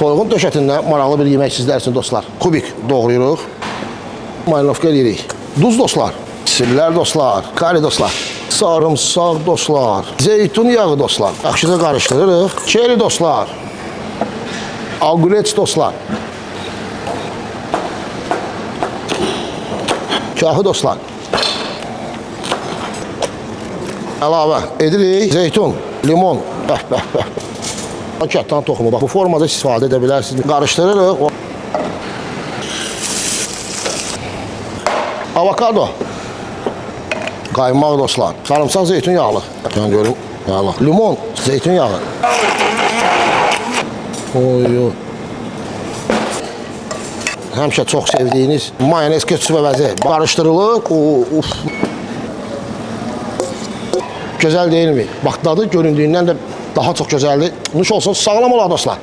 Toyuğun döşətindən maraqlı bir yemək sizlər üçün dostlar. Kubik doğrayırıq. Marinovka edirik. Duz dostlar. Sirlər dostlar. Kari dostlar. Sarımsaq dostlar. Zeytun yağı dostlar. Yaxşıca qarışdırırıq. Çeri dostlar. Agreç dostlar. Kahı dostlar. Əlavə edirik. Zeytun, limon. Bəh. Kəttan toxumu. Bax, bu formada istifadə edə bilərsiniz. Qarışdırırıq. Avokado. Qaymaq dostlar. Sarımsaq, zeytun yağlı. Yəni görün, yağlı. Limon, zeytun yağı. Oy. Həmişə çox sevdiyiniz mayonez, ketçup və vəzi qarışdırılır. Gözəl deyilmi? Bax, dadı göründüyündən də daha çox gözəldir. Nuş olsun, sağlam olar dostlar.